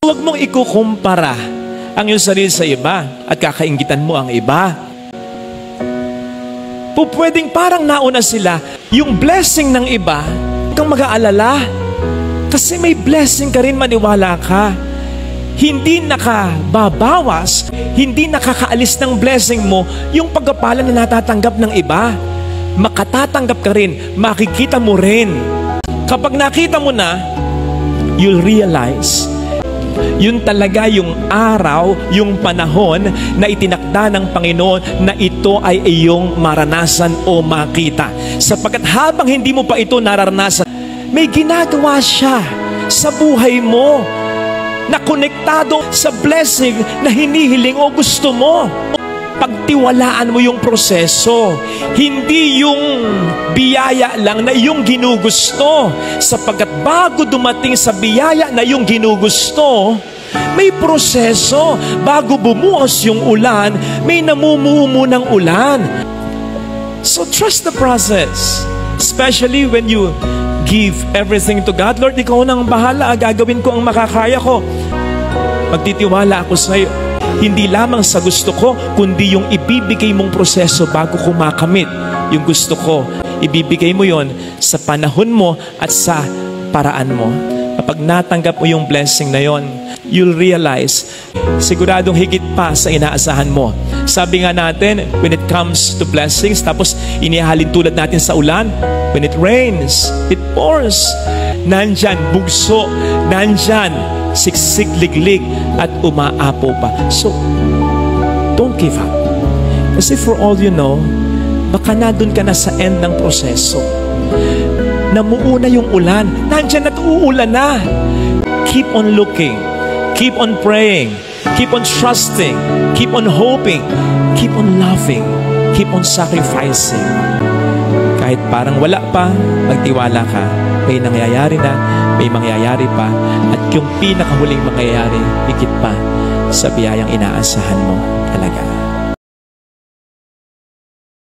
Huwag mong ikukumpara ang iyong sarili sa iba at kakainggitan mo ang iba. Pwedeng parang nauna sila, yung blessing ng iba, kang mag-aalala. Kasi may blessing ka rin, maniwala ka. Hindi nakababawas, hindi nakakaalis ng blessing mo yung pagkapala na natatanggap ng iba. Makatatanggap ka rin, makikita mo rin. Kapag nakita mo na, you'll realize, yun talaga yung araw, yung panahon na itinakda ng Panginoon na ito ay iyong maranasan o makita. Sapagkat habang hindi mo pa ito nararanasan, may ginagawa siya sa buhay mo na konektado sa blessing na hinihiling o gusto mo. Pagtiwalaan mo yung proseso, hindi yung biyaya lang na yung ginugusto. Sapagkat bago dumating sa biyaya na yung ginugusto, may proseso. Bago bumuhos yung ulan, may namumuo ng ulan. So trust the process. Especially when you give everything to God. Lord, ikaw nang bahala, gagawin ko ang makakaya ko. Magtitiwala ako sa iyo. Hindi lamang sa gusto ko, kundi yung ibibigay mong proseso bago ko makamit yung gusto ko. Ibibigay mo yon sa panahon mo at sa paraan mo. Kapag natanggap mo yung blessing na yon, you'll realize, siguradong higit pa sa inaasahan mo. Sabi nga natin, when it comes to blessings, tapos inihalin tulad natin sa ulan, when it rains, it pours. Nandyan, bugso, nandyan, siksik, liglig, at umaapo pa. So, don't give up. Kasi for all you know, baka na dun ka na sa end ng proseso. Namuuna yung ulan, nandyan at uulan na. Keep on looking, keep on praying, keep on trusting, keep on hoping, keep on loving, keep on sacrificing. Kahit parang wala pa, magtiwala ka. May nangyayari na, may mangyayari pa, at yung pinakahuling mangyayari, higit pa sa biyayang inaasahan mo talaga.